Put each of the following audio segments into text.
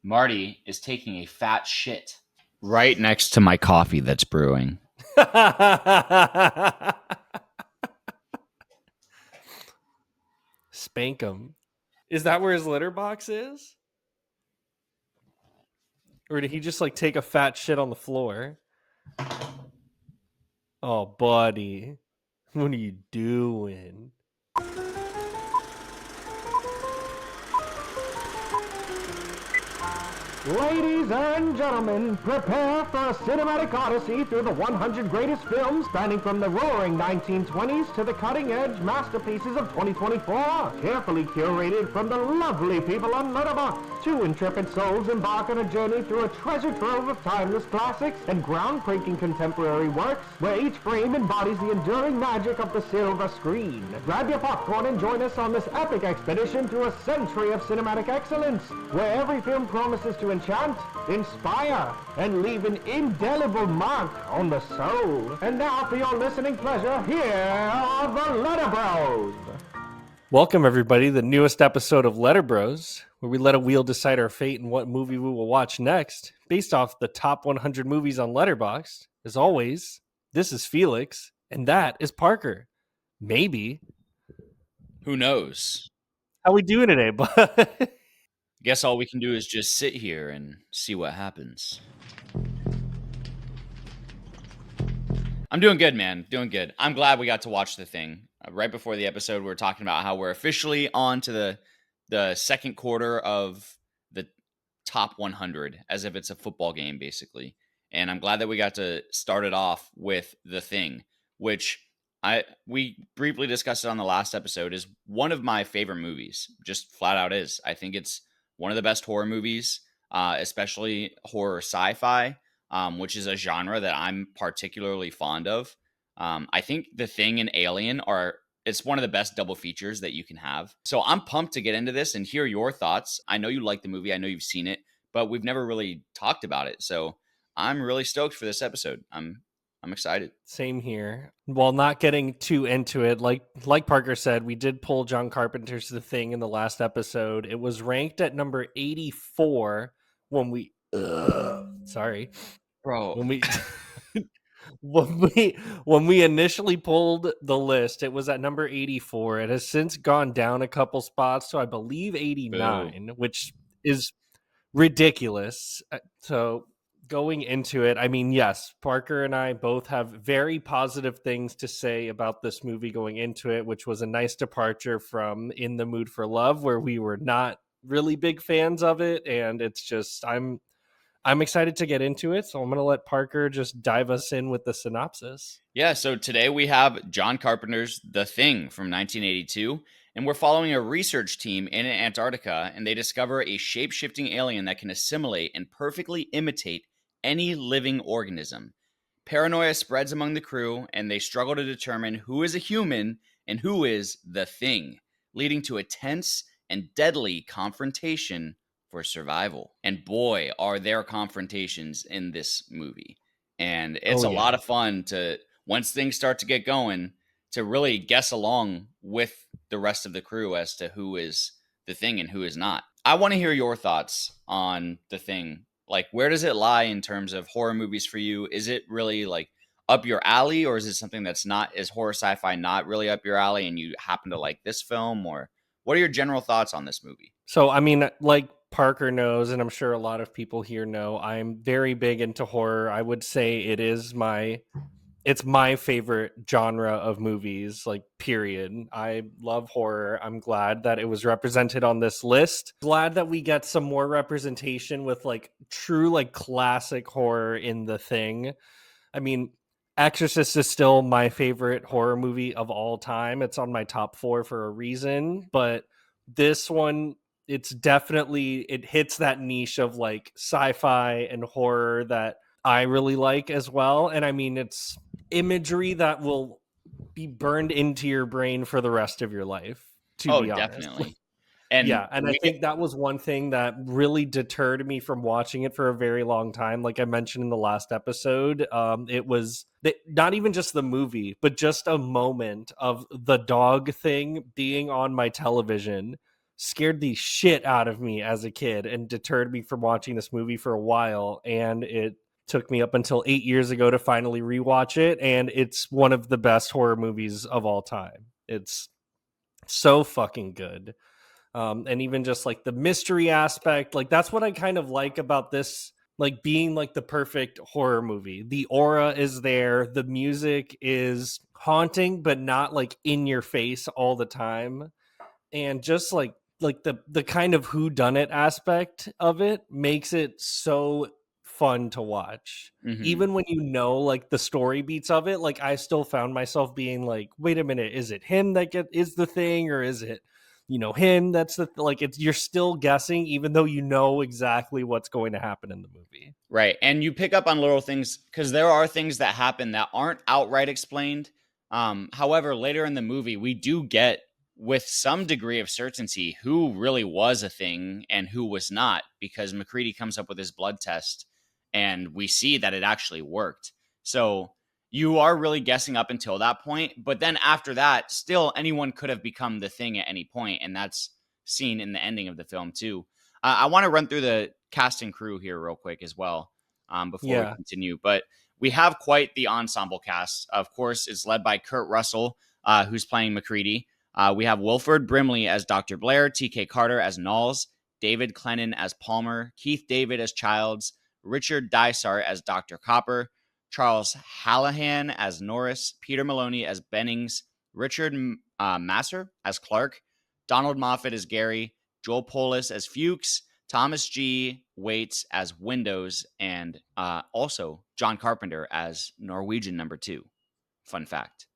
Marty is taking a fat shit right next to my coffee that's brewing. Spank him. Is that where his litter box is? Or did he just like take a fat shit on the floor? Oh, buddy. What are you doing? Ladies and gentlemen, prepare for a cinematic odyssey through the 100 greatest films spanning from the roaring 1920s to the cutting-edge masterpieces of 2024. Carefully curated from the lovely people on Letterboxd. Two intrepid souls embark on a journey through a treasure trove of timeless classics and groundbreaking contemporary works, where each frame embodies the enduring magic of the silver screen. Grab your popcorn and join us on this epic expedition through a century of cinematic excellence, where every film promises to enchant, inspire, and leave an indelible mark on the soul. And now, for your listening pleasure, here are the LetterBros. Welcome, everybody, to the newest episode of LetterBros, where we let a wheel decide our fate and what movie we will watch next, based off the top 100 movies on Letterboxd. As always, this is Felix, and that is Parker. Maybe. Who knows? How we doing today, bud? Guess all we can do is just sit here and see what happens. I'm doing good, man. Doing good. I'm glad we got to watch The Thing. Right before the episode, we were talking about how we're officially on to the second quarter of the top 100, as if it's a football game, basically. And I'm glad that we got to start it off with The Thing, which we briefly discussed it on the last episode, is one of my favorite movies. Just flat out is. I think it's one of the best horror movies, especially horror sci-fi, which is a genre that I'm particularly fond of. I think The Thing and Alien it's one of the best double features that you can have. So I'm pumped to get into this and hear your thoughts. I know you like the movie. I know you've seen it, but we've never really talked about it. So I'm really stoked for this episode. I'm excited. Same here. While not getting too into it, like Parker said, we did pull John Carpenter's The Thing in the last episode. It was ranked at number 84 when we sorry. Bro. When we initially pulled the list, it was at number 84. It has since gone down a couple spots to, I believe, 89, Boo. Which is ridiculous. So going into it, I mean, yes, Parker and I both have very positive things to say about this movie going into it, which was a nice departure from In the Mood for Love, where we were not really big fans of it. And it's just, I'm excited to get into it, so I'm going to let Parker just dive us in with the synopsis. Yeah, so today we have John Carpenter's The Thing from 1982, and we're following a research team in Antarctica, and they discover a shape-shifting alien that can assimilate and perfectly imitate any living organism. Paranoia spreads among the crew, and they struggle to determine who is a human and who is the Thing, leading to a tense and deadly confrontation for survival. And boy, are there confrontations in this movie. And it's a lot of fun to, once things start to get going, to really guess along with the rest of the crew as to who is the Thing and who is not. I want to hear your thoughts on The Thing. Like, where does it lie in terms of horror movies for you? Is it really like up your alley, or is it something that's not, is horror sci-fi not really up your alley and you happen to like this film? Or what are your general thoughts on this movie? So, I mean, like Parker knows, and I'm sure a lot of people here know, I'm very big into horror. I would say it's my favorite genre of movies, like, period. I love horror. I'm glad that it was represented on this list. Glad that we get some more representation with like true like classic horror in The Thing. I mean, Exorcist is still my favorite horror movie of all time. It's on my top 4 for a reason, but this one, it hits that niche of like sci-fi and horror that I really like as well. And I mean, it's imagery that will be burned into your brain for the rest of your life, to be honest. Definitely. And yeah, and I think that was one thing that really deterred me from watching it for a very long time. Like I mentioned in the last episode, it was not even just the movie, but just a moment of the dog thing being on my television scared the shit out of me as a kid and deterred me from watching this movie for a while. And it took me up until 8 years ago to finally rewatch it. And it's one of the best horror movies of all time. It's so fucking good. And even just like the mystery aspect, like that's what I kind of like about this, like being like the perfect horror movie. The aura is there, the music is haunting, but not like in your face all the time. And just like the kind of who done it aspect of it makes it so fun to watch. Mm-hmm. Even when you know like the story beats of it, like I still found myself being like, wait a minute, is it him that is the thing, or is it, you know, him that's the like, it's, you're still guessing even though you know exactly what's going to happen in the movie. Right. And you pick up on little things because there are things that happen that aren't outright explained. However, later in the movie, we do get with some degree of certainty who really was a thing and who was not, because McCready comes up with his blood test and we see that it actually worked. So you are really guessing up until that point. But then after that, still anyone could have become the thing at any point, and that's seen in the ending of the film too. I want to run through the cast and crew here real quick as well, before we continue. But we have quite the ensemble cast. Of course, it's led by Kurt Russell, who's playing McCready. We have Wilford Brimley as Dr. Blair, T.K. Carter as Knowles, David Clennon as Palmer, Keith David as Childs, Richard Dysart as Dr. Copper, Charles Hallahan as Norris, Peter Maloney as Bennings, Richard Masser as Clark, Donald Moffat as Gary, Joel Polis as Fuchs, Thomas G. Waits as Windows, and also John Carpenter as Norwegian number 2. Fun fact.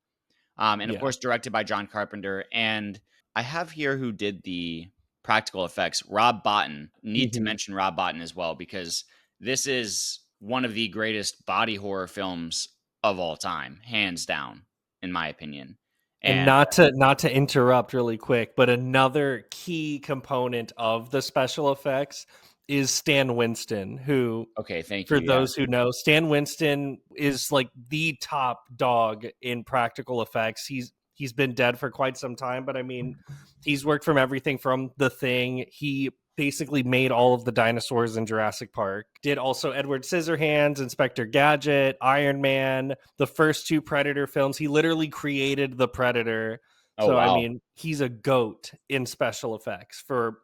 And of course, directed by John Carpenter. And I have here who did the practical effects, Rob Bottin. Need to mention Rob Bottin as well, because this is one of the greatest body horror films of all time, hands down, in my opinion. And not to interrupt really quick, but another key component of the special effects is Stan Winston, who, okay, thank for you. those who know, Stan Winston is like the top dog in practical effects. He's been dead for quite some time, but I mean, he's worked from everything from The Thing. He basically made all of the dinosaurs in Jurassic Park. Did also Edward Scissorhands, Inspector Gadget, Iron Man, the first 2 Predator films. He literally created the Predator. Oh, so, wow. I mean, he's a goat in special effects for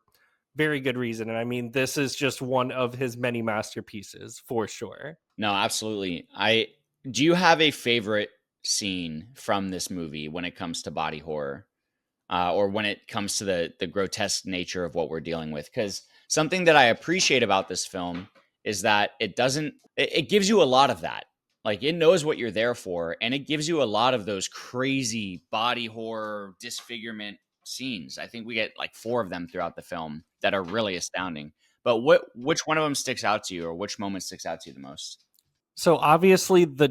very good reason. And I mean, this is just one of his many masterpieces for sure. No, absolutely. Do you have a favorite scene from this movie when it comes to body horror? Or when it comes to the grotesque nature of what we're dealing with? Because something that I appreciate about this film is that it gives you a lot of that. Like, it knows what you're there for, and it gives you a lot of those crazy body horror disfigurement scenes. I think we get like 4 of them throughout the film that are really astounding. But which one of them sticks out to you, or which moment sticks out to you the most? So obviously the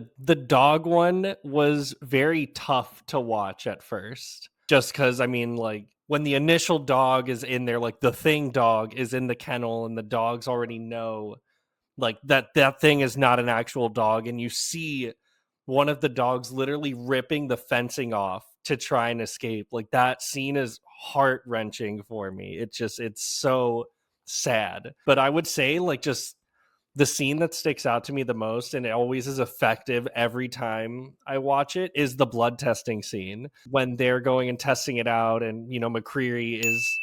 dog one was very tough to watch at first, just because, I mean, like when the initial dog is in there, like the Thing dog is in the kennel and the dogs already know like that thing is not an actual dog, and you see one of the dogs literally ripping the fencing off to try and escape. Like, that scene is heart-wrenching for me. It's so sad. But I would say, like, just the scene that sticks out to me the most, and it always is effective every time I watch it, is the blood testing scene when they're going and testing it out, and, you know, McCreary is,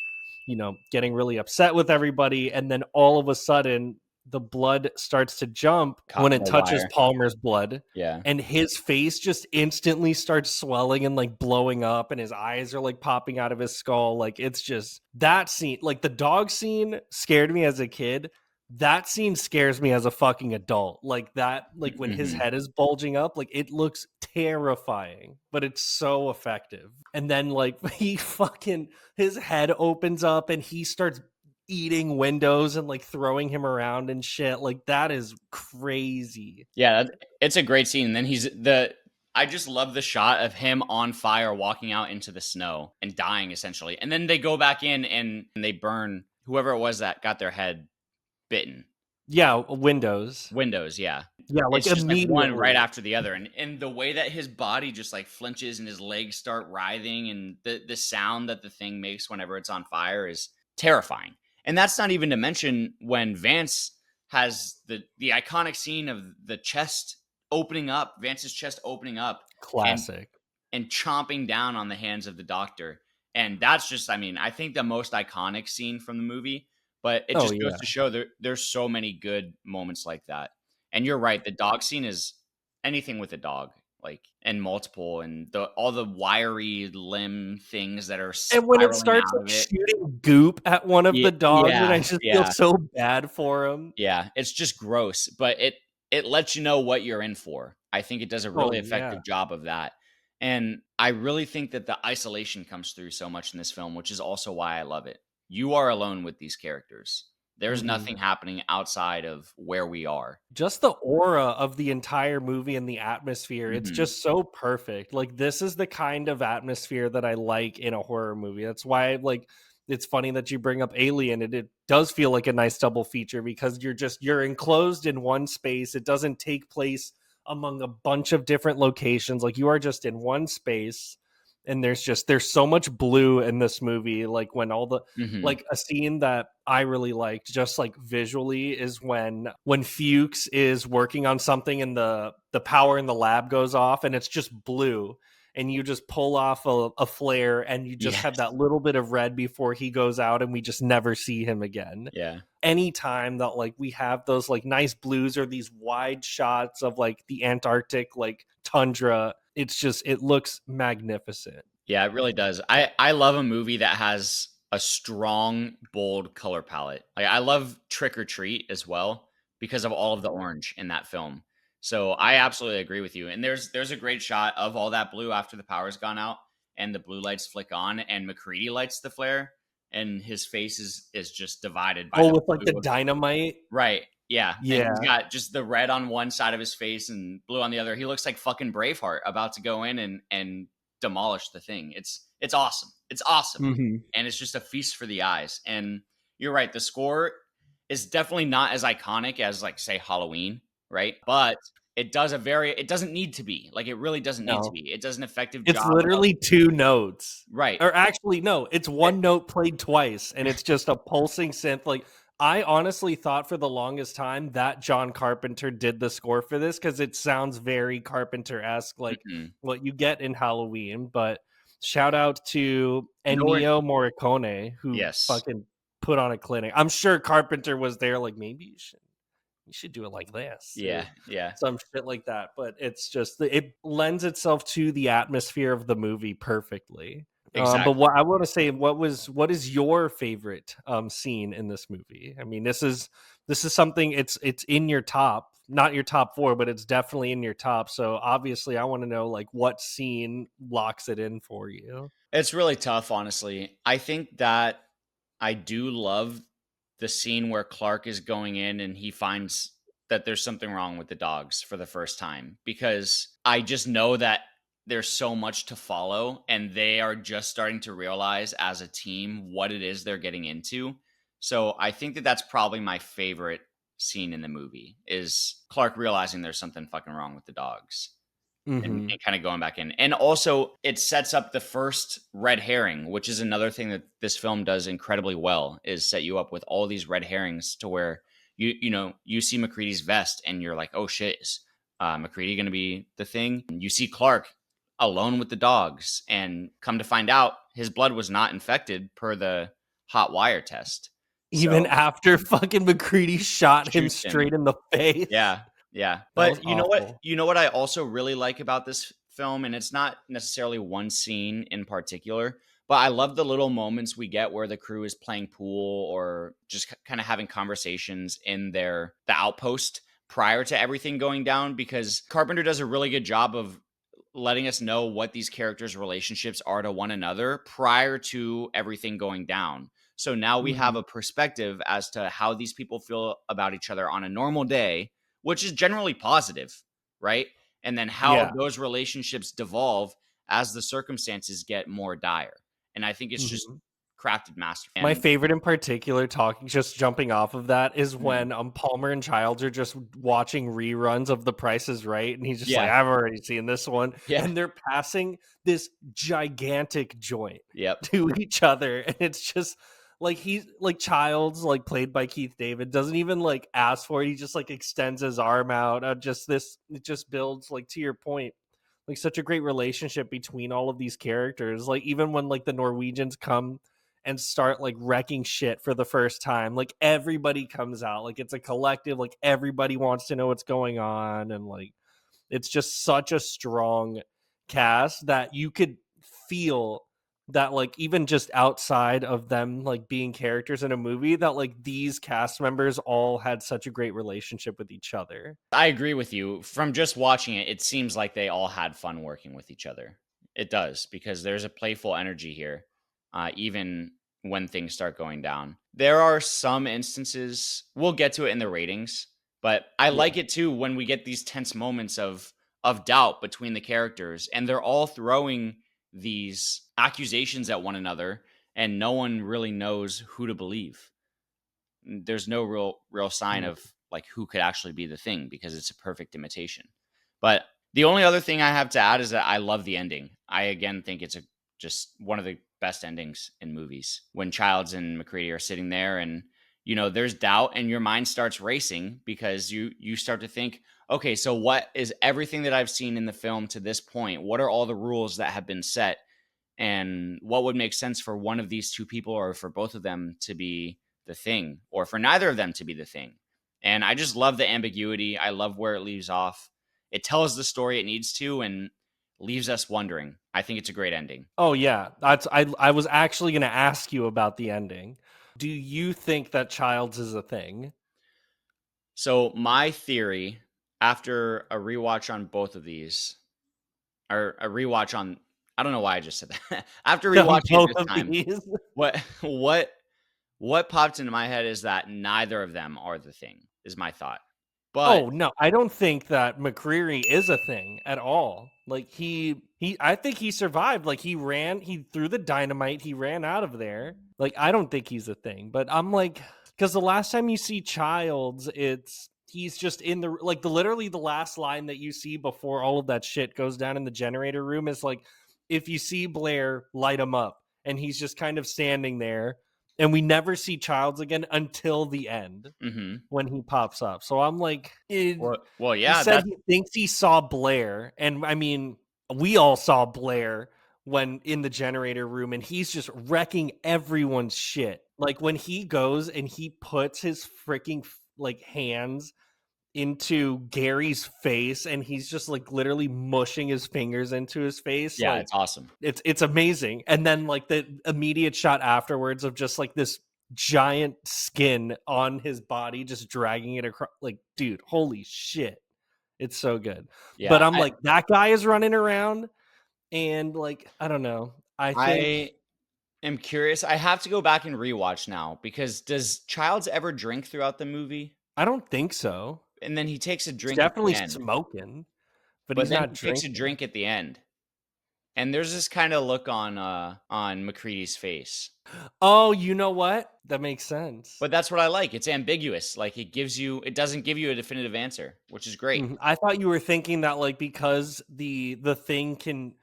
you know, getting really upset with everybody, and then all of a sudden the blood starts to jump Caught when in it the touches wire. Palmer's blood. Yeah. And his face just instantly starts swelling and like blowing up, and his eyes are like popping out of his skull. Like, it's just that scene, like the dog scene scared me as a kid. That scene scares me as a fucking adult. Like that, like when his head is bulging up, like it looks terrifying, but it's so effective. And then like his head opens up and he starts eating windows and like throwing him around and shit. Like, that is crazy. Yeah, it's a great scene. And then I just love the shot of him on fire walking out into the snow and dying essentially. And then they go back in and they burn whoever it was that got their head bitten. Yeah, windows. Yeah. Yeah, like it's just like one immediately. right after the other. And the way that his body just like flinches and his legs start writhing, and the sound that the thing makes whenever it's on fire is terrifying. And that's not even to mention when Vance has the iconic scene of the chest opening up, Vance's chest opening up and Classic. chomping down on the hands of the doctor. And that's just, I mean, I think the most iconic scene from the movie, but it Oh just goes yeah. to show there's so many good moments like that. And you're right, the dog scene is anything with a dog, like, and multiple, and all the wiry limb things that are And when it spiraling starts out like of it. shooting goop at one of the dogs, and I Yeah, just feel yeah, so bad for him. yeah. It's just gross, but it lets you know what you're in for. I think it does a Oh really yeah. effective job of that. And I really think that the isolation comes through so much in this film, which is also why I love it. You are alone with these characters. There's Mhm. nothing happening outside of where we are. Just the aura of the entire movie and the atmosphere, it's Mhm. just so perfect. Like, this is the kind of atmosphere that I like in a horror movie. That's why, like, it's funny that you bring up Alien, and it does feel like a nice double feature because you're enclosed in one space. It doesn't take place among a bunch of different locations. Like, you are just in one space, and there's so much blue in this movie. Like, when all the Mhm. like a scene that I really liked, just like visually, is when Fuchs is working on something and the power in the lab goes off and it's just blue, and you just pull off a flare and you just have Yes. that little bit of red before he goes out and we just never see him again. Yeah. Anytime that like we have those like nice blues or these wide shots of like the Antarctic like tundra, it looks magnificent. Yeah, it really does. I love a movie that has a strong, bold color palette. Like, I love Trick or Treat as well because of all of the orange in that film. So I absolutely agree with you. And there's a great shot of all that blue after the power's gone out and the blue lights flick on and McCready lights the flare and his face is just divided by Oh, the with like the blue. dynamite. Right. Yeah. And he's Yeah. got just the red on one side of his face and blue on the other. He looks like fucking Braveheart about to go in and demolish the thing. It's awesome. It's awesome. Mhm. And it's just a feast for the eyes. And you're right, the score is definitely not as iconic as, like, say, Halloween, right? But it doesn't need to be. Like, it really doesn't need to No. be. It does an effective It's job of literally 2 notes. right. Or actually, no, it's It 1 note played twice, and it's just a pulsing synth, like, I honestly thought for the longest time that John Carpenter did the score for this because it sounds very Carpenter-esque, like mhm. what you get in Halloween, but shout out to No one Ennio Morricone, who yes. fucking put on a clinic. I'm sure Carpenter was there like, "Maybe you should do it like this," or Yeah, yeah. some shit like that, but it's just it lends itself to the atmosphere of the movie perfectly. But Exactly. what I want to say, what is your favorite scene in this movie? I mean, this is something, it's in your top, not your top 4, but it's definitely in your top. So obviously, I want to know like what scene locks it in for you. It's really tough, honestly. I think that I do love the scene where Clark is going in and he finds that there's something wrong with the dogs for the first time because I just know that there's so much to follow and they are just starting to realize as a team what it is they're getting into. So I think that that's probably my favorite scene in the movie is Clark realizing there's something fucking wrong with the dogs Hmm. and kind of going back in. And also, it sets up the first red herring, which is another thing that this film does incredibly well, is set you up with all these red herrings to where you see McCready's vest and you're like, oh shit, is McCready going to be the thing? And you see Clark alone with the dogs, and come to find out, his blood was not infected per the hot wire test. Even So after fucking McCready shot him shoots him. straight in the face, Yeah, yeah. that was But you know what? awful. You know what I also really like about this film, and it's not necessarily one scene in particular, but I love the little moments we get where the crew is playing pool or just kind of having conversations in the outpost prior to everything going down because Carpenter does a really good job of letting us know what these characters' relationships are to one another prior to everything going down. So now we have Mhm. a perspective as to how these people feel about each other on a normal day, which is generally positive, right? And then how Yeah. those relationships devolve as the circumstances get more dire. And I think it's just Mhm. crafted masterfully. My And favorite in particular, talking just jumping off of that, is mhm, when Palmer and Childs are just watching reruns of The Price is Right, and he's just like, yeah, "I've already seen this one," yeah, and they're passing this gigantic joint yep, to each other, and it's just like he's like Childs, like played by Keith David, doesn't even like ask for it. He just like extends his arm out. Just this, it just builds, like, to your point, like such a great relationship between all of these characters. Like even when like the Norwegians come and start like wrecking shit for the first time, like everybody comes out, like it's a collective, like everybody wants to know what's going on, and like it's just such a strong cast that you could feel that, like, even just outside of them like being characters in a movie, that like these cast members all had such a great relationship with each other. I agree with you. From just watching it, it seems like they all had fun working with each other. It does, because there's a playful energy here, even when things start going down. There are some instances, we'll get to it in the ratings, but I Yeah. like it too when we get these tense moments of doubt between the characters, and they're all throwing these accusations at one another, and no one really knows who to believe. There's no real sign Mm. of like who could actually be the thing, because it's a perfect imitation. But the only other thing I have to add is that I love the ending. I again think it's just one of the best endings in movies, when Childs and McCready are sitting there, and there's doubt, and your mind starts racing, because you start to think, okay, so what is everything that I've seen in the film to this point? What are all the rules that have been set? And what would make sense for one of these two people, or for both of them to be the thing, or for neither of them to be the thing? And I just love the ambiguity. I love where it leaves off. It tells the story it needs to, and leaves us wondering. I think it's a great ending. Oh yeah, I was actually going to ask you about the ending. Do you think that Childs is a thing? So my theory, after a rewatch on both of these, or a rewatch on, I don't know why I just said that. After On rewatching it both this of time, these? what what popped into my head is that neither of them are the thing, is my thought. But Oh no, I don't think that McCreary is a thing at all. Like I think he survived. Like he threw the dynamite, he ran out of there. Like I don't think he's a thing. But I'm like, because the last time you see Childs, he's just in the, like, the literally the last line that you see before all of that shit goes down in the generator room is like, if you see Blair, light him up. And he's just kind of standing there. And we never see Childs again until the end mhm. when he pops up. So I'm like, Well, he yeah, said that's he thinks he saw Blair. And I mean, we all saw Blair when in the generator room, and he's just wrecking everyone's shit. Like when he goes and he puts his freaking like hands into Gary's face, and he's just like literally mushing his fingers into his face. yeah, Like it's awesome. it's amazing. And then like the immediate shot afterwards of just like this giant skin on his body just dragging it across, like, dude, holy shit, it's so good. But Yeah, I'm like, that guy is running around, and like, I don't know, I think, I am curious. I have to go back and rewatch now, because does Childs ever drink throughout the movie? I don't think so. And then he takes a He's drink at the definitely end, smoking, but but he's then not he takes a drinking. drink at the end. And there's this kind of look on McCready's face. Oh, you know what, that makes sense. But that's what I like. It's ambiguous. Like it doesn't give you a definitive answer, which is great. I thought you were thinking that, like, because the thing can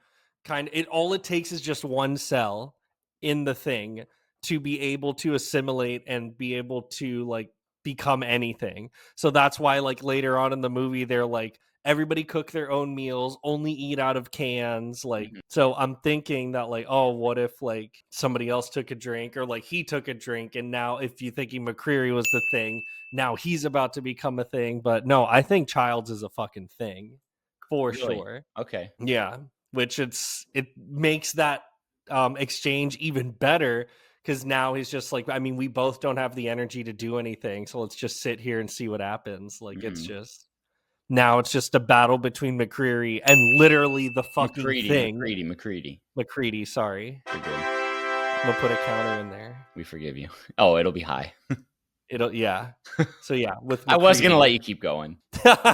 all it takes is just one cell in the thing to be able to assimilate and be able to like become anything. So that's why, like, later on in the movie they're like, everybody cook their own meals, only eat out of cans. Like, Mhm. so I'm thinking that, like, oh, what if like somebody else took a drink, or like he took a drink, and now if you thinking McCreary was the thing, now he's about to become a thing. But no, I think Childs is a fucking thing for Really? sure. Okay. Yeah, which it makes that exchange even better, because now he's just like, I mean, we both don't have the energy to do anything, so let's just sit here and see what happens. Like, it's Mhm. just, now it's just a battle between McCreary and literally the fucking McCready, thing. McCready, McCready. McCready, sorry, You're good. I'm gonna put a counter in there. We forgive you. Oh, it'll be high. It'll, yeah. So yeah, with I was gonna McCready. let you keep going.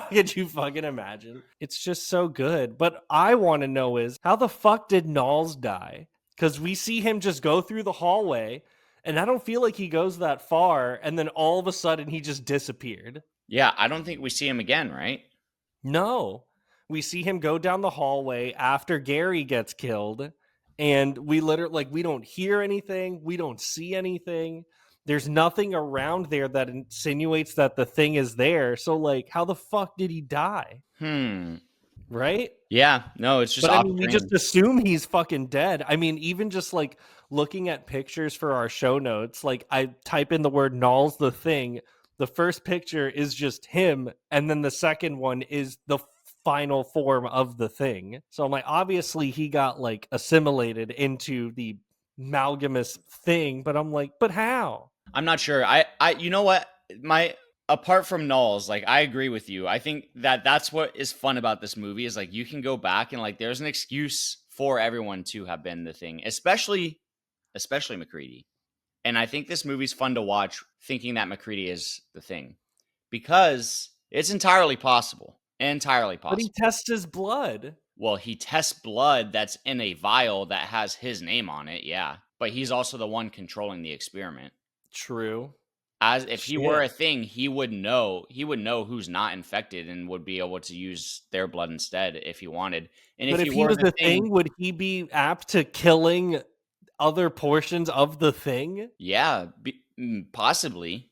Could you fucking imagine? It's just so good. But I want to know is, how the fuck did Knowles die? Because we see him just go through the hallway, and I don't feel like he goes that far, and then all of a sudden he just disappeared. Yeah, I don't think we see him again, right? No. We see him go down the hallway after Gary gets killed, and we literally, like, we don't hear anything, we don't see anything. There's nothing around there that insinuates that the thing is there. So, like, how the fuck did he die? Right? Yeah, no, it's just But I off mean, we just screen. assume he's fucking dead. I mean, even just like looking at pictures for our show notes, like I type in the word Nall's the Thing. The first picture is just him, and then the second one is the final form of the thing. So I'm like, obviously he got like assimilated into the amalgamous thing, but I'm like, but how? I'm not sure. You know what? My apart from Knowles, like I agree with you. I think that that's what is fun about this movie is like you can go back and like there's an excuse for everyone to have been the thing, especially McCready. And I think this movie's fun to watch thinking that McCready is the thing because it's entirely possible. Entirely But he possible. tests his blood. Well, he tests blood that's in a vial that has his name on it, yeah. But he's also the one controlling the experiment. True. As if he were Shit. a thing, he would know who's not infected and would be able to use their blood instead if he wanted. And But if if he he were was the the thing, thing, would he be apt to killing other portions of the thing? yeah, possibly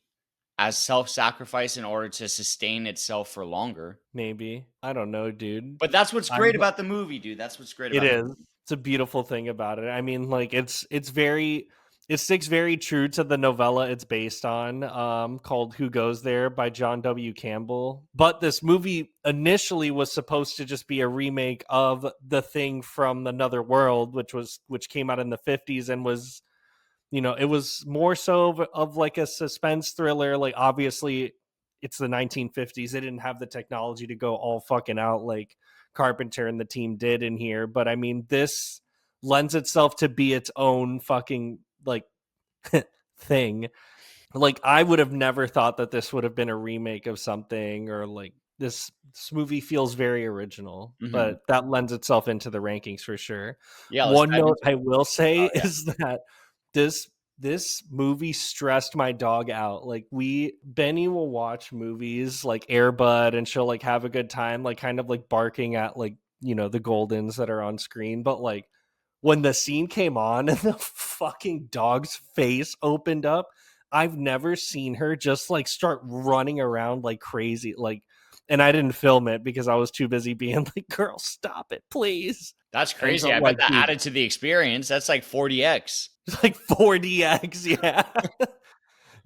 as self-sacrifice in order to sustain itself for longer. Maybe. I don't know, dude. But that's what's I'm great about the movie, dude. That's what's great It about the is. movie. It's a beautiful thing about it. I mean, like it's very it sticks very true to the novella it's based on, called Who Goes There by John W. Campbell. But this movie initially was supposed to just be a remake of The Thing from Another World, which came out in the 50s and was, it was more so of like a suspense thriller. Like, obviously it's the 1950s, they didn't have the technology to go all fucking out like Carpenter and the team did in here. But I mean, this lends itself to be its own fucking like thing. Like, I would have never thought that this would have been a remake of something, or like this movie feels very original, Mhm. but that lends itself into the rankings for sure. Yeah, let's One dive note into I it. will say Oh, yeah. is that this movie stressed my dog out. Like, Benny will watch movies like Air Bud, and she'll like have a good time, like kind of like barking at like, the Goldens that are on screen. But like when the scene came on and the fucking dog's face opened up, I've never seen her just like start running around like crazy. Like, and I didn't film it because I was too busy being like, girl, stop it, please. That's And so crazy. I bet like, that dude, added to the experience. That's like 40x. it's like 4DX, yeah.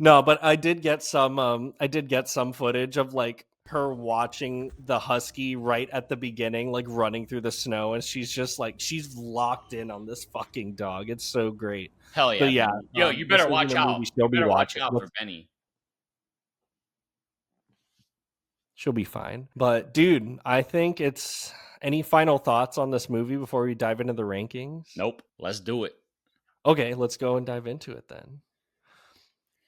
No, but I did get some footage of like her watching the husky right at the beginning, like running through the snow, and she's just like she's locked in on this fucking dog. It's so great. Hell So yeah, yeah, Benny. Yo, you this better isn't watch a out. movie she'll You be better watch watching. out for Benny. She'll be fine. But dude, I think it's any final thoughts on this movie before we dive into the rankings? Nope. Let's do it. Okay, let's go and dive into it then.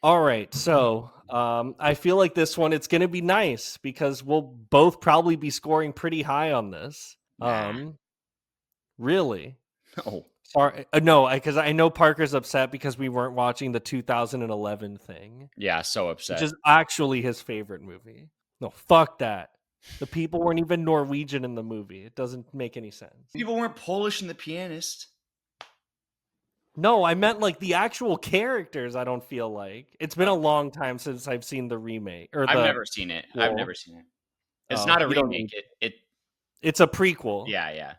All right, so I feel like this one, it's going to be nice because we'll both probably be scoring pretty high on this. Nah. Really? No. Sorry, no, because I know Parker's upset because we weren't watching the 2011 thing, Yeah, so which upset. is actually his favorite movie. No, fuck that. The people weren't even Norwegian in the movie. It doesn't make any sense. People weren't Polish in The Pianist. No, I meant like the actual characters. I don't feel like it's been a long time since I've seen the remake or I've the never seen it. I've sequel. never seen it. It's Oh, not a you don't remake. need. It It's a prequel. yeah.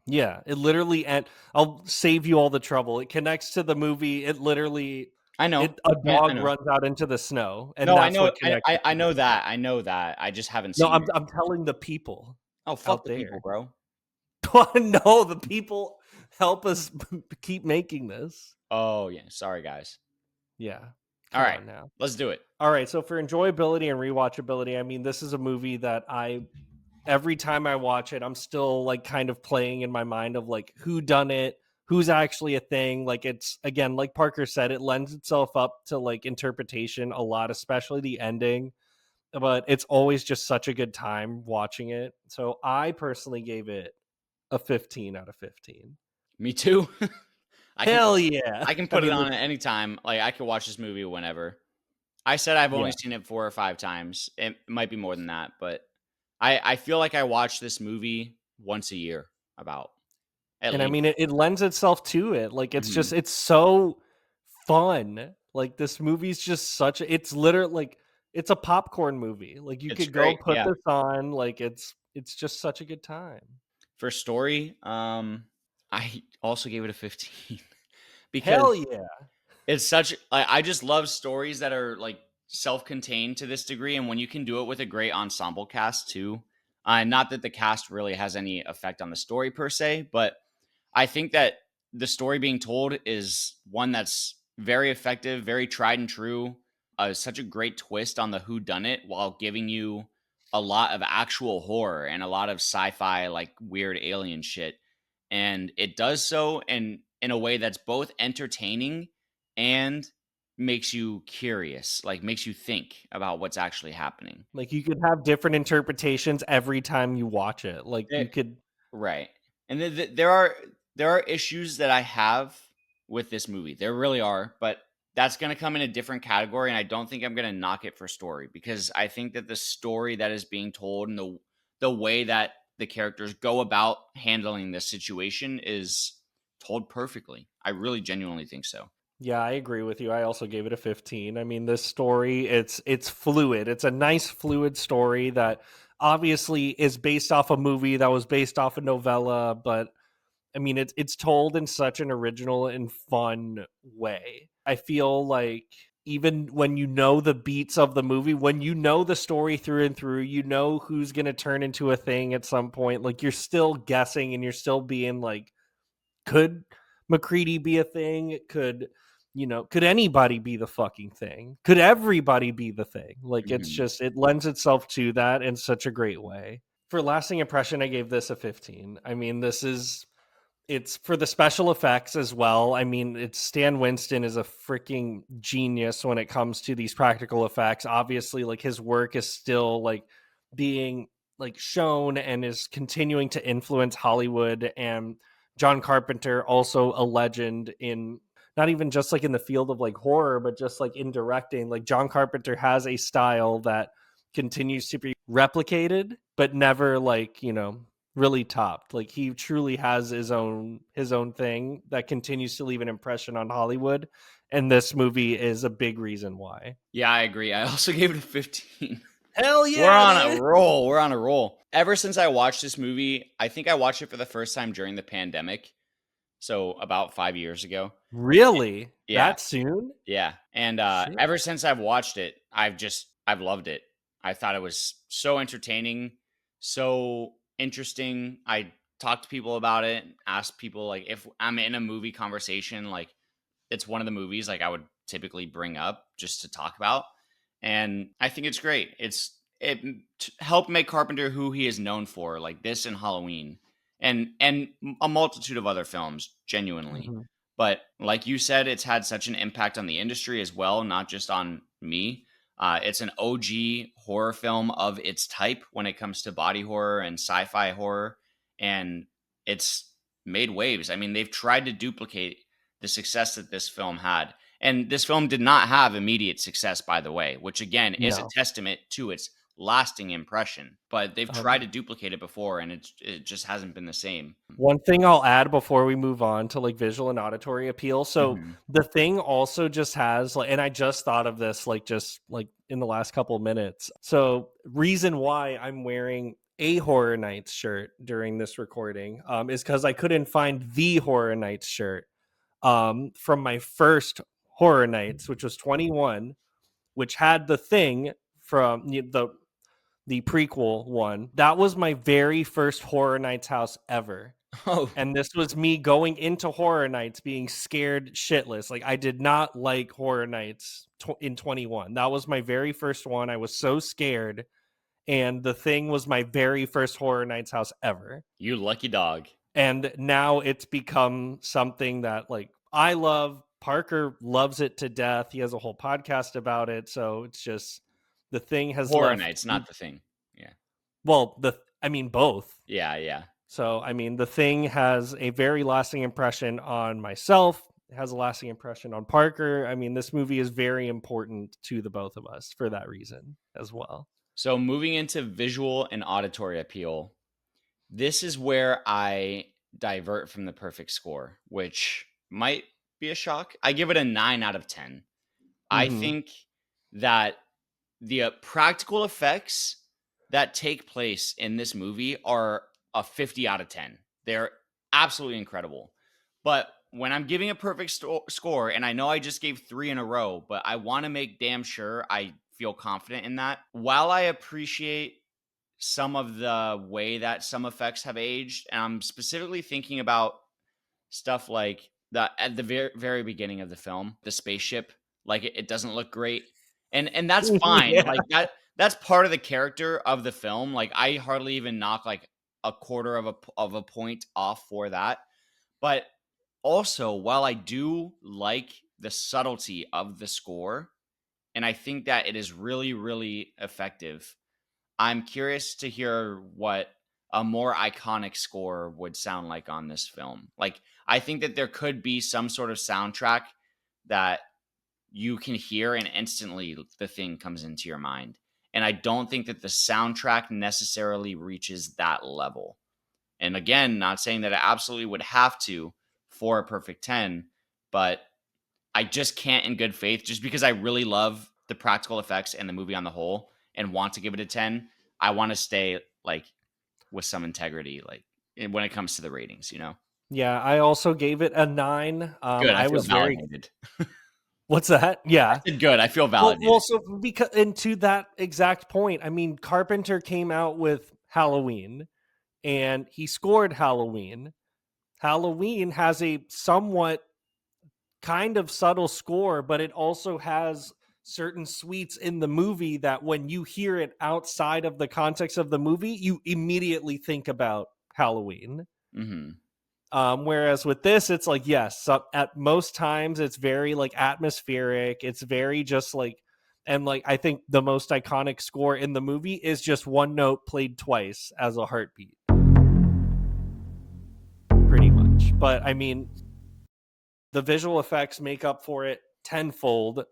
Yeah, it literally, and I'll save you all the trouble. It connects to the movie. It literally, I know. a I dog know. runs out into the snow, and No, I that's know. what connects it I to know the that. movie. I know that. I just haven't No, seen I'm it. I'm telling the people Oh, fuck out the people, there. bro. No, the people help us keep making this. Oh, yeah. Sorry, guys. Yeah, All come right. on now. Let's do it. All right, so for enjoyability and rewatchability, I mean, this is a movie that every time I watch it, I'm still like kind of playing in my mind of like who done it, who's actually a thing. Like, it's, again, like Parker said, it lends itself up to like interpretation a lot, especially the ending. But it's always just such a good time watching it. So I personally gave it a 15 out of 15. Me too. I can Hell yeah. I can I put it mean, on at any time. Like I could watch this movie whenever. I said I've only yeah. seen it 4 or 5 times. It might be more than that, but I feel like I watch this movie once a year about. At And I least. mean, it lends itself to it. Like, it's Mhm. just, it's so fun. Like, this movie's just such it's literally like, it's a popcorn movie. Like, you It's could go great, put yeah. this on, like, it's just such a good time. For story, I also gave it a 15 Hell because yeah. it's such I just love stories that are, like, self-contained to this degree, and when you can do it with a great ensemble cast too. Not that the cast really has any effect on the story per se, but I think that the story being told is one that's very effective, very tried and true. Such a great twist on the who done it while giving you a lot of actual horror and a lot of sci-fi like weird alien shit. And it does so in a way that's both entertaining and makes you curious, like makes you think about what's actually happening. Like, you could have different interpretations every time you watch it. Like, you It, could right. And there are issues that I have with this movie. There really are, but that's going to come in a different category, and I don't think I'm going to knock it for story because I think that the story that is being told and the way that the characters go about handling this situation is told perfectly. I really genuinely think so. Yeah, I agree with you. I also gave it a 15. I mean, this story, it's fluid. It's a nice fluid story that obviously is based off a movie that was based off a novella, but I mean, it's told in such an original and fun way. I feel like even when you know the beats of the movie, when you know the story through and through, you know who's going to turn into a thing at some point. Like, you're still guessing and you're still being like, could McCready be a thing? Could anybody be the fucking thing? Could everybody be the thing? Like, it's Mhm. just, it lends itself to that in such a great way. For lasting impression, I gave this a 15. I mean, it's for the special effects as well. I mean, it's Stan Winston is a freaking genius when it comes to these practical effects. Obviously, like, his work is still like being like shown and is continuing to influence Hollywood. And John Carpenter, also a legend in not even just like in the field of like horror, but just like in directing. Like, John Carpenter has a style that continues to be replicated, but never like, really topped. Like, he truly has his own thing that continues to leave an impression on Hollywood, and this movie is a big reason why. Yeah, I agree. I also gave it a 15. Hell We're yeah, on a dude. roll. We're on a roll. Ever since I watched this movie, I think I watched it for the first time during the pandemic. So about 5 years ago. Really? Yeah. That soon? Yeah. And Shit. ever since I've watched it, I've loved it. I thought it was so entertaining, so interesting. I talked to people about it, asked people like if I'm in a movie conversation, like it's one of the movies like I would typically bring up just to talk about, and I think it's great. Helped make Carpenter who he is known for, like this and Halloween, and a multitude of other films, genuinely. Mhm. But like you said, it's had such an impact on the industry as well, not just on me. It's an OG horror film of its type when it comes to body horror and sci-fi horror, and it's made waves. I mean, they've tried to duplicate the success that this film had. And this film did not have immediate success, by the way, which again is a No. testament to its lasting impression. But they've tried Um, to duplicate it before, and it just hasn't been the same. One thing I'll add before we move on to like visual and auditory appeal. So Mhm. the thing also just has like, and I just thought of this like just like in the last couple of minutes. So reason why I'm wearing a Horror Nights shirt during this recording is because I couldn't find the Horror Nights shirt from my first Horror Nights, which was 21, which had the thing from the prequel one. That was my very first Horror Nights house ever. Oh, And this was me going into Horror Nights being scared shitless. Like, I did not like Horror Nights in 21. That was my very first one. I was so scared. And the thing was my very first Horror Nights house ever. you lucky dog. And now it's become something that like I love. Parker loves it to death. He has a whole podcast about it. So it's just the thing has Horror left. Nights, not the thing. Yeah. Well, I mean both. Yeah, yeah. So, I mean, the thing has a very lasting impression on myself. It has a lasting impression on Parker. I mean, this movie is very important to the both of us for that reason as well. So moving into visual and auditory appeal, this is where I divert from the perfect score, which might be a shock. I give it a 9 out of 10. I Mm-hmm. think that the practical effects that take place in this movie are a 50 out of 10. They're absolutely incredible. But when I'm giving a perfect score, and I know I just gave 3 in a row, but I want to make damn sure I feel confident in that. While I appreciate some of the way that some effects have aged, and I'm specifically thinking about stuff like the at the very beginning of the film, the spaceship, like it doesn't look great. And that's fine. Yeah. Like that's part of the character of the film. Like I hardly even knock like a quarter of a point off for that. But also, while I do like the subtlety of the score, and I think that it is really, really effective, I'm curious to hear what a more iconic score would sound like on this film. Like, I think that there could be some sort of soundtrack that you can hear and instantly the thing comes into your mind. And I don't think that the soundtrack necessarily reaches that level. And again, not saying that it absolutely would have to for a perfect 10, but I just can't in good faith, just because I really love the practical effects and the movie on the whole and want to give it a 10. I want to stay like with some integrity, like when it comes to the ratings, you know? Yeah, I also gave it a 9. Good. I I feel was very validated. What's that? I Yeah. said good. I feel Well, validated. so because and to that exact point, I mean, Carpenter came out with Halloween and he scored Halloween. Halloween has a somewhat kind of subtle score, but it also has certain suites in the movie that when you hear it outside of the context of the movie, you immediately think about Halloween. Mm-hmm. Whereas with this, it's like, yes, at most times it's very like atmospheric. It's very just like, and like, I think the most iconic score in the movie is just one note played twice as a heartbeat, pretty much. But I mean, the visual effects make up for it tenfold.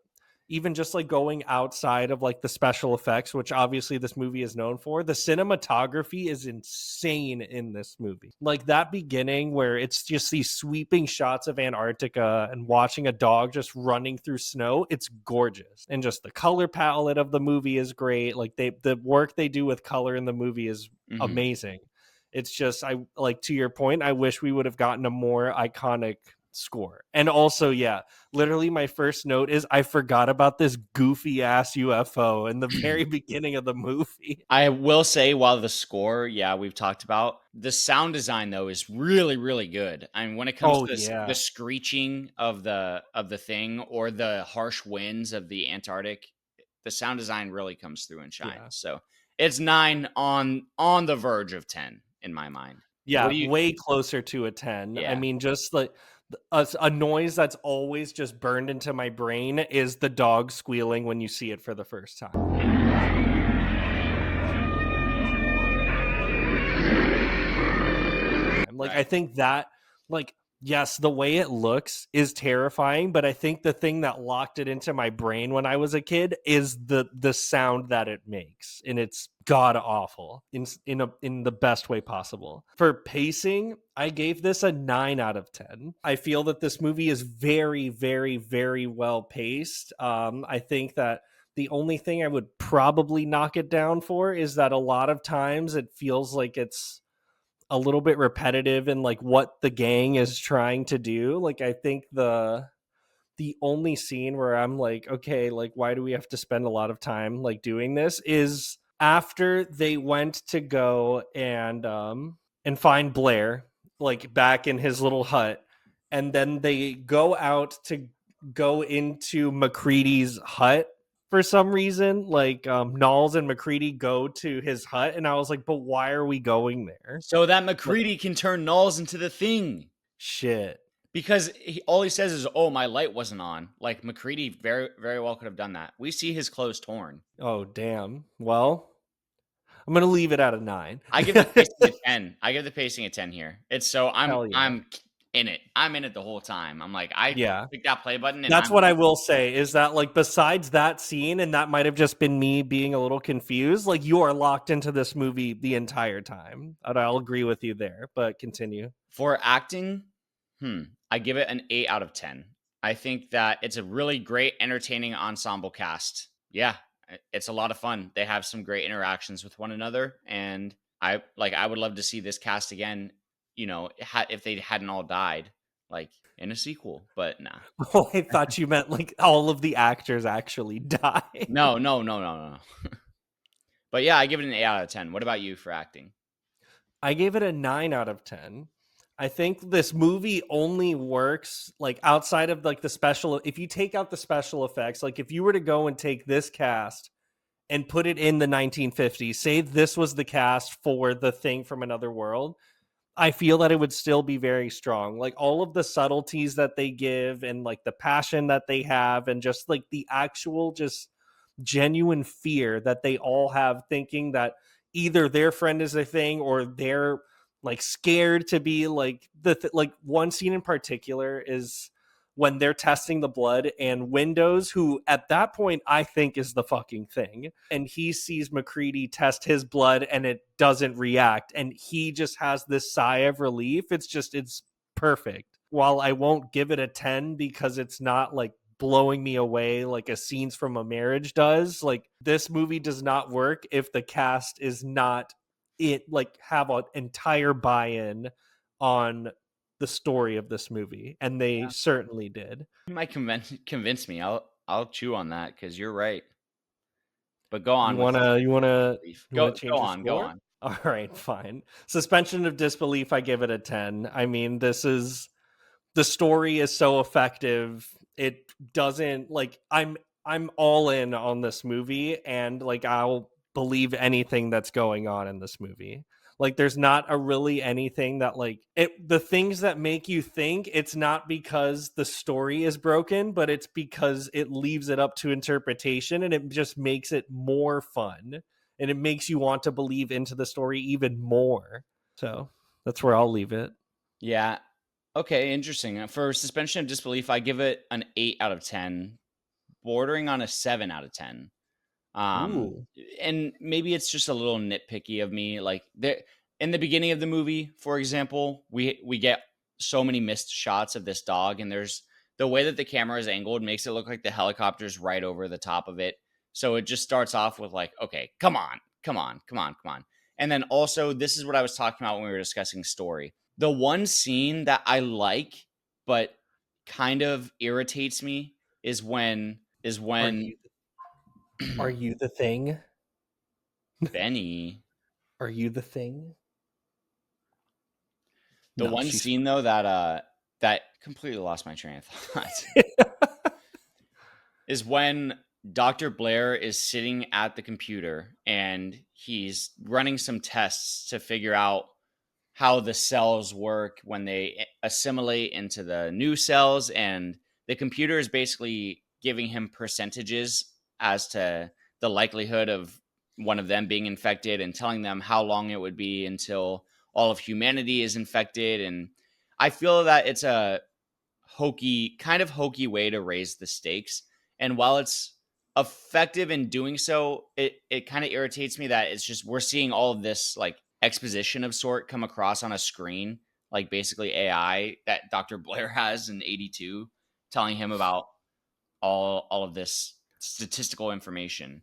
Even just like going outside of like the special effects, which obviously this movie is known for, the cinematography is insane in this movie. Like that beginning where it's just these sweeping shots of Antarctica and watching a dog just running through snow, it's gorgeous. And just the color palette of the movie is great. Like the work they do with color in the movie is Mm-hmm. amazing. It's just, I like, to your point, I wish we would have gotten a more iconic score. And also, yeah, literally my first note is I forgot about this goofy ass UFO in the very beginning of the movie. I will say, while the score, yeah, we've talked about, the sound design though is really, really good. I mean, when it comes Oh to the yeah. screeching of the thing or the harsh winds of the Antarctic, the sound design really comes through and shines. Yeah. So it's 9 on the verge of 10 in my mind. What Yeah, do you? way closer to a 10. I Yeah, mean, just like a noise that's always just burned into my brain is the dog squealing when you see it for the first time. Like, I right. think that, like, yes, the way it looks is terrifying, but I think the thing that locked it into my brain when I was a kid is the sound that it makes, and it's god awful in the best way possible. For pacing, I gave this a 9 out of 10. I feel that this movie is very, very, very well paced. I think that the only thing I would probably knock it down for is that a lot of times it feels like it's a little bit repetitive in like what the gang is trying to do. Like I think the only scene where I'm like, okay, like why do we have to spend a lot of time like doing this is after they went to go and find Blair like back in his little hut, and then they go out to go into McCready's hut for some reason. Like Knowles and McCready go to his hut, and I was like, but why are we going there? So that Like, McCready can turn nulls into the thing. shit. Because all he says is, "Oh, my light wasn't on." Like McCready very, very well could have done that. We see his clothes torn. Oh damn. Well, I'm gonna leave it at a 9. I give the pacing a 10. I give the pacing a 10 here. It's so Hell yeah. in it. I'm in it the whole time. I'm like, I Yeah. click that play button and That's I'm what I will say is that, like, besides that scene, and that might have just been me being a little confused, like, you are locked into this movie the entire time. And I'll agree with you there, but continue. for acting. I give it an 8 out of 10. I think that it's a really great, entertaining ensemble cast. Yeah, it's a lot of fun. They have some great interactions with one another, and I would love to see this cast again. If they hadn't all died, like in a sequel. But nah, Oh, I thought you meant like all of the actors actually die. no, no, no, no, no. But yeah, I give it an 8 out of 10. What about you for acting? I gave it a 9 out of 10. I think this movie only works like outside of like the special. If you take out the special effects, like if you were to go and take this cast and put it in the 1950s, say this was the cast for The Thing from Another World, I feel that it would still be very strong. Like all of the subtleties that they give and like the passion that they have and just like the actual just genuine fear that they all have thinking that either their friend is a thing or they're like scared to be like like one scene in particular is when they're testing the blood and Windows, who at that point I think is the fucking thing, and he sees McCready test his blood and it doesn't react and he just has this sigh of relief. It's perfect. While I won't give it a 10 because it's not like blowing me away like a Scenes from a Marriage does, like this movie does not work if the cast is not it like have an entire buy-in on the story of this movie, and they certainly did. You might convince me. I'll chew on that because you're right. But go You on with wanna you wanna belief. you wanna Go change your on, go score? on. All right, fine. Suspension of disbelief, I give it a 10. I mean, this is the story is so effective. It doesn't like I'm all in on this movie, and like I'll believe anything that's going on in this movie. Like there's not a really anything that like the things that make you think, it's not because the story is broken, but it's because it leaves it up to interpretation and it just makes it more fun and it makes you want to believe into the story even more. So that's where I'll leave it. Yeah. Okay, interesting. For suspension of disbelief, I give it an 8 out of 10, bordering on a 7 out of 10. Um, Ooh. and maybe it's just a little nitpicky of me. Like there in the beginning of the movie, for example, we get so many missed shots of this dog, and there's the way that the camera is angled makes it look like the helicopter's right over the top of it. So it just starts off with like, okay, come on, come on, come on, come on. And then also, this is what I was talking about when we were discussing story. The one scene that I like, but kind of irritates me is when Are you are you the thing? Benny. Are you the thing? The No, one she's scene though that completely lost my train of thought is when Dr. Blair is sitting at the computer and he's running some tests to figure out how the cells work when they assimilate into the new cells, and the computer is basically giving him percentages as to the likelihood of one of them being infected and telling them how long it would be until all of humanity is infected. And I feel that it's a kind of hokey way to raise the stakes. And while it's effective in doing so, it kind of irritates me that it's just we're seeing all of this like exposition of sort come across on a screen, like basically AI that Dr. Blair has in 82, telling him about all of this statistical information.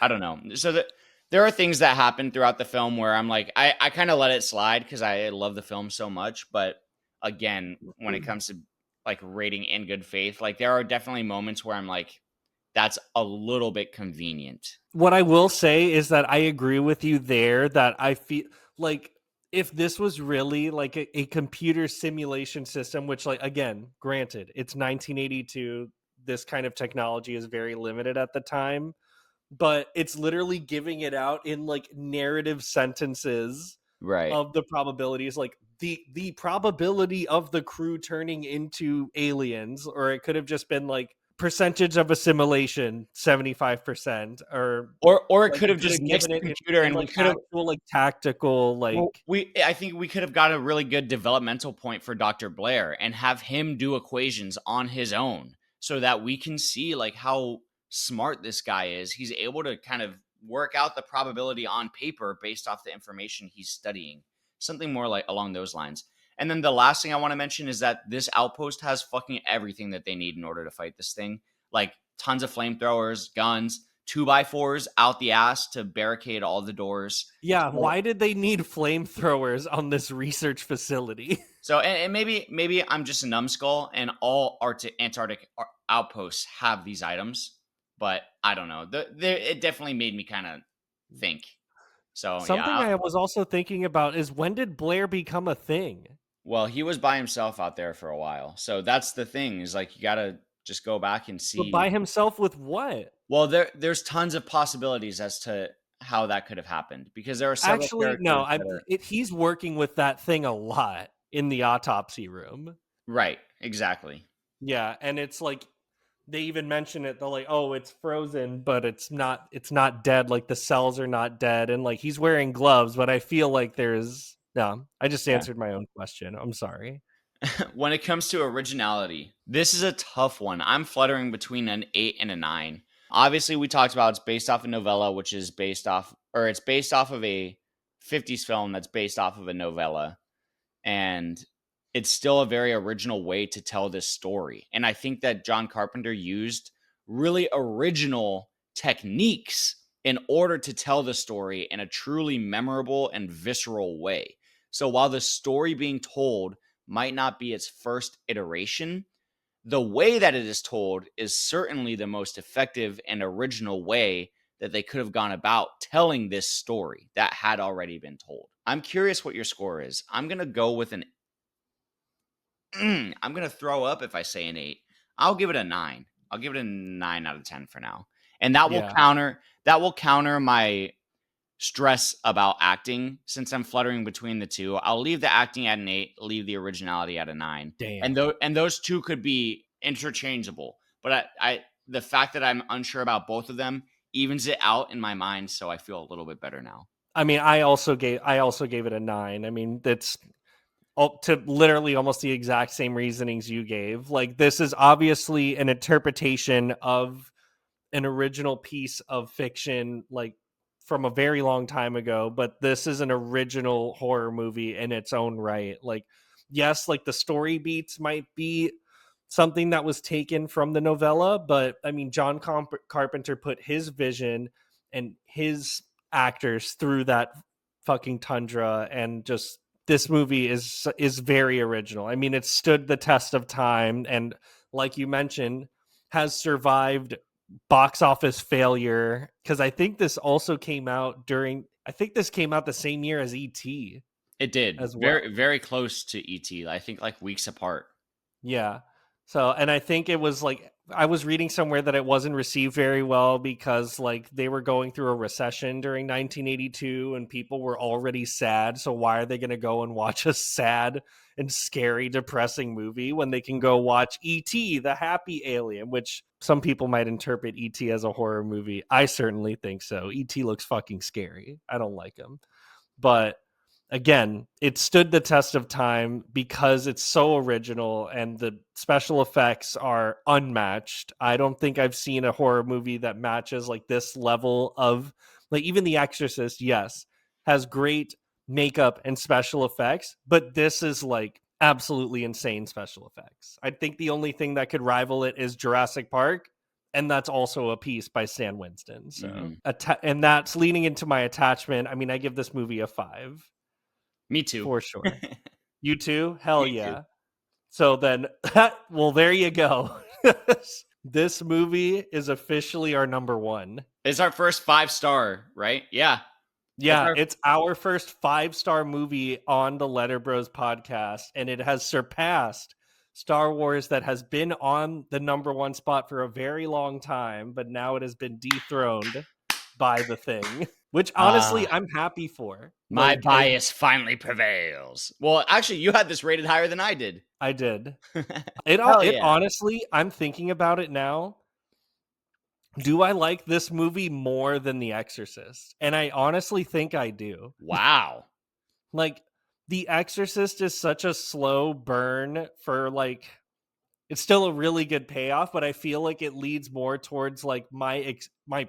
I don't know. So that there are things that happen throughout the film where I'm like, I kind of let it slide because I love the film so much. But again, when it comes to like rating in good faith, like there are definitely moments where I'm like, that's a little bit convenient. What I will say is that I agree with you there that I feel like if this was really like a computer simulation system, which like again, granted, it's 1982, this kind of technology is very limited at the time, but it's literally giving it out in like narrative sentences Right. of the probabilities, like the probability of the crew turning into aliens, or it could have just been like percentage of assimilation 75%, or Or it like could you have could just have mixed given the it computer in and we like could have. actual like tactical Well, like I think we could have got a really good developmental point for Dr. Blair and have him do equations on his own so that we can see like how smart this guy is. He's able to kind of work out the probability on paper based off the information he's studying. Something more like along those lines. And then the last thing I want to mention is that this outpost has fucking everything that they need in order to fight this thing. Like tons of flamethrowers, guns, 2x4s out the ass to barricade all the doors. yeah, So why did they need flamethrowers on this research facility? So, and maybe I'm just a numbskull, and all Antarctic outposts have these items, but I don't know. It definitely made me kind of think. So Something yeah, I was also thinking about is, when did Blair become a thing? well, he was by himself out there for a while, so that's the thing. Is like you gotta just go back and But by see. himself with what? Well, there's tons of possibilities as to how that could have happened because there are several Actually, no, characters that are he's working with that thing a lot in the autopsy room. right. Exactly. Yeah, and it's like they even mention it. They're like, "Oh, it's frozen, but it's not dead. Like the cells are not dead." And like he's wearing gloves, but I feel like there's no. I just Yeah. answered my own question. I'm sorry. When it comes to originality, this is a tough one. I'm fluttering between an 8 and a 9. Obviously, we talked about it's based off a novella, which is it's based off of a 50s film that's based off of a novella. And it's still a very original way to tell this story. And I think that John Carpenter used really original techniques in order to tell the story in a truly memorable and visceral way. So while the story being told might not be its first iteration, the way that it is told is certainly the most effective and original way that they could have gone about telling this story that had already been told. I'm curious what your score is. I'm going to go with an I'm going to throw up if I say an 8. I'll give it a 9. I'll give it a 9 out of 10 for now. And Yeah. that will counter my stress about acting since I'm fluttering between the two. I'll leave the acting at an 8, leave the originality at a 9. Damn. And those two could be interchangeable. But I the fact that I'm unsure about both of them evens it out in my mind, so I feel a little bit better now. I mean, I also gave it a 9. I mean, that's to literally almost the exact same reasonings you gave. Like, this is obviously an interpretation of an original piece of fiction, like from a very long time ago, but this is an original horror movie in its own right. Like, yes, like the story beats might be something that was taken from the novella, but I mean, John Carpenter put his vision and his actors through that fucking tundra, and just this movie is very original. I mean, it stood the test of time, and like you mentioned, has survived box office failure, because I think this also came out the same year as E.T. It did. as well. Very very close to ET. I think like weeks apart. Yeah. So, and I think it was like, I was reading somewhere that it wasn't received very well because like they were going through a recession during 1982 and people were already sad. So why are they going to go and watch a sad and scary, depressing movie when they can go watch E.T., the happy alien, which some people might interpret E.T. as a horror movie. I certainly think so. E.T. looks fucking scary. I don't like him. But again, it stood the test of time because it's so original and the special effects are unmatched. I don't think I've seen a horror movie that matches like this level of, like, even The Exorcist, yes, has great makeup and special effects, but this is like absolutely insane special effects. I think the only thing that could rival it is Jurassic Park, and that's also a piece by Stan Winston. So, and that's leaning into my attachment. I mean, I give this movie a 5. Me too. For sure. You too? Hell Me yeah. too. So then, well, there you go. This movie is officially our number 1. It's our first 5-star, right? Yeah. Yeah, it's our first 5-star movie on the LetterBros podcast, and it has surpassed Star Wars, that has been on the number 1 spot for a very long time, but now it has been dethroned by The Thing. which honestly I'm happy for. My Like, bias finally prevails. Well, actually, you had this rated higher than I did. I did. Hell It yeah. honestly, I'm thinking about it now. Do I like this movie more than The Exorcist? And I honestly think I do. Wow. Like, The Exorcist is such a slow burn for like, it's still a really good payoff, but I feel like it leads more towards like my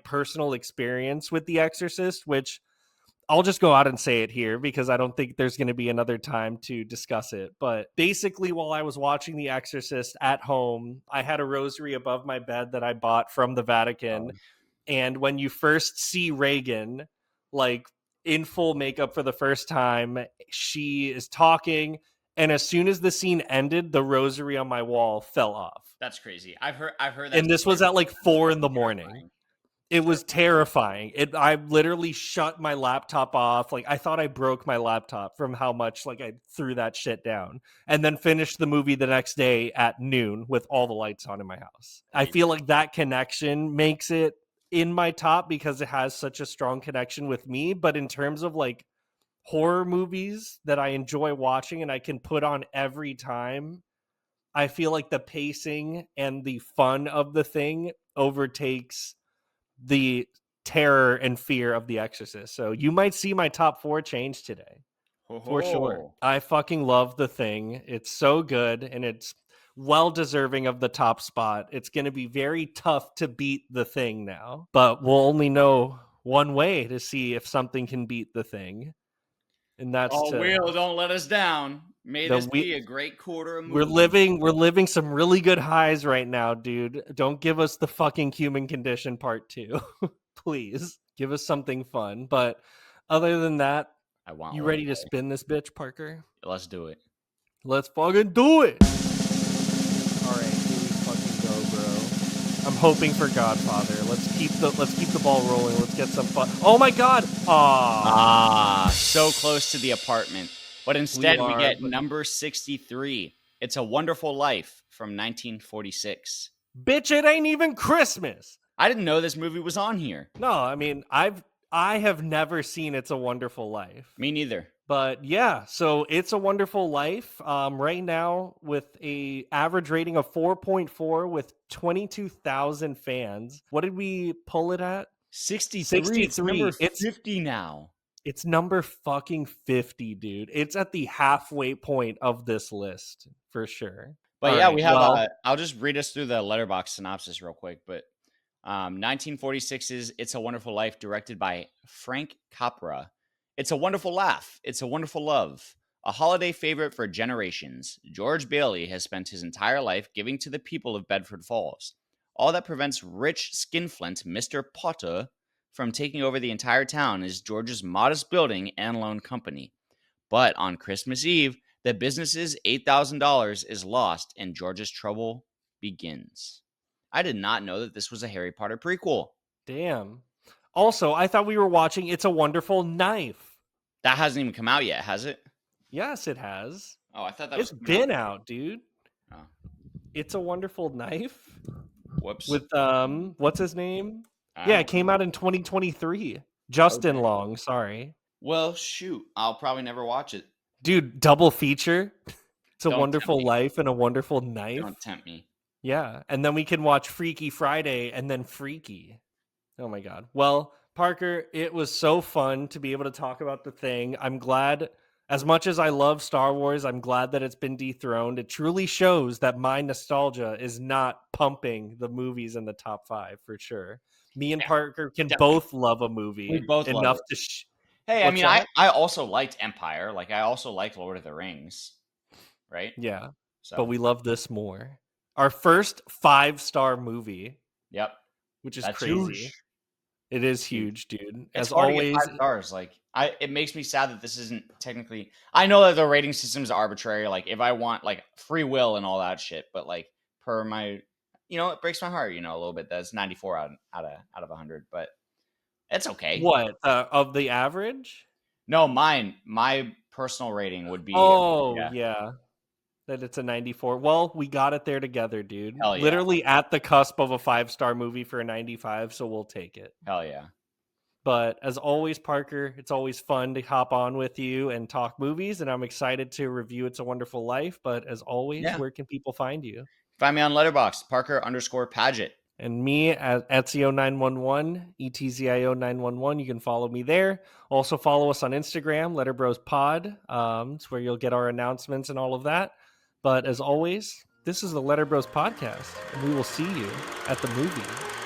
personal experience with The Exorcist, which I'll just go out and say it here because I don't think there's going to be another time to discuss it. But basically, while I was watching The Exorcist at home, I had a rosary above my bed that I bought from the Vatican. And when you first see Reagan, like in full makeup for the first time, she is talking. And as soon as the scene ended, the rosary on my wall fell off. That's crazy. I've heard that. And this was at like 4 in the Terrifying. morning. It was terrifying. I literally shut my laptop off. Like, I thought I broke my laptop from how much like I threw that shit down, and then finished the movie the next day at noon with all the lights on in my house. I feel like that connection makes it in my top because it has such a strong connection with me. But in terms of like horror movies that I enjoy watching and I can put on every time, I feel like the pacing and the fun of the thing overtakes the terror and fear of The Exorcist. So you might see my top 4 change today. For sure. I fucking love The Thing. It's so good and it's well deserving of the top spot. It's going to be very tough to beat The Thing now, but we'll only know one way to see if something can beat The Thing. And that's Wheel, don't let us down. May this be a great quarter of movie. We're living some really good highs right now, dude. Don't give us the fucking Human Condition part 2. Please give us something fun. But other than that, you ready to spin this bitch, Parker? Let's do it. Let's fucking do it. All right, here we fucking go, bro. I'm hoping for Godfather. Let's keep the ball rolling. Let's get some fun. Oh my God! So close to The Apartment, but instead we get number 63. It's a Wonderful Life from 1946. Bitch, it ain't even Christmas. I didn't know this movie was on here. No, I mean I have never seen It's a Wonderful Life. Me neither. But yeah, so It's a Wonderful Life right now with a average rating of 4.4 with 22,000 fans. What did we pull it at? 63. It's number 50 now. It's number fucking 50, dude. It's at the halfway point of this list for sure. But all yeah, right, we have I'll just read us through the Letterboxd synopsis real quick. But 1946's It's a Wonderful Life, directed by Frank Capra. It's a wonderful laugh. It's a wonderful love. A holiday favorite for generations. George Bailey has spent his entire life giving to the people of Bedford Falls. All that prevents rich skinflint Mr. Potter from taking over the entire town is George's modest building and loan company. But on Christmas Eve, the business's $8,000 is lost and George's trouble begins. I did not know that this was a Harry Potter prequel. Damn. Also, I thought we were watching It's a Wonderful Knife. That hasn't even come out yet, has it? Yes, it has. Oh, I thought that it's been out, dude. Oh. It's a Wonderful Knife. Whoops. With what's his name? Yeah, it came out in 2023. Justin Long, sorry. Well, shoot. I'll probably never watch it. Dude, double feature. It's a Wonderful Life and a Wonderful Knife. Don't tempt me. Yeah, and then we can watch Freaky Friday and then Freaky. Oh my God. Well, Parker, it was so fun to be able to talk about The Thing. I'm glad, as much as I love Star Wars, I'm glad that it's been dethroned. It truly shows that my nostalgia is not pumping the movies in the top 5 for sure. Me and Parker can both love a movie. We both enough love it. to. Hey, I mean, I also liked Empire. Like, I also liked Lord of the Rings. Right? Yeah. So. But we love this more. Our first 5-star movie. Yep. Which is crazy. Huge. It is huge, dude. As always, 5 stars. Like, it makes me sad that this isn't technically. I know that the rating system is arbitrary. Like, if I want like free will and all that shit, but like per my, it breaks my heart. A little bit. That's 94 out of 100, but it's okay. What of the average? No, my personal rating would be. Oh yeah. That it's a 94. Well, we got it there together, dude. Hell yeah. Literally at the cusp of a 5-star movie for a 95, so we'll take it. Hell yeah. But as always, Parker, it's always fun to hop on with you and talk movies, and I'm excited to review It's a Wonderful Life. But as always, Yeah. where can people find you? Find me on Letterboxd, Parker_Paget. And me at Etzio911, ETZIO911. You can follow me there. Also follow us on Instagram, LetterBros Pod. It's where you'll get our announcements and all of that. But as always, this is the LetterBros Podcast, and we will see you at the movie.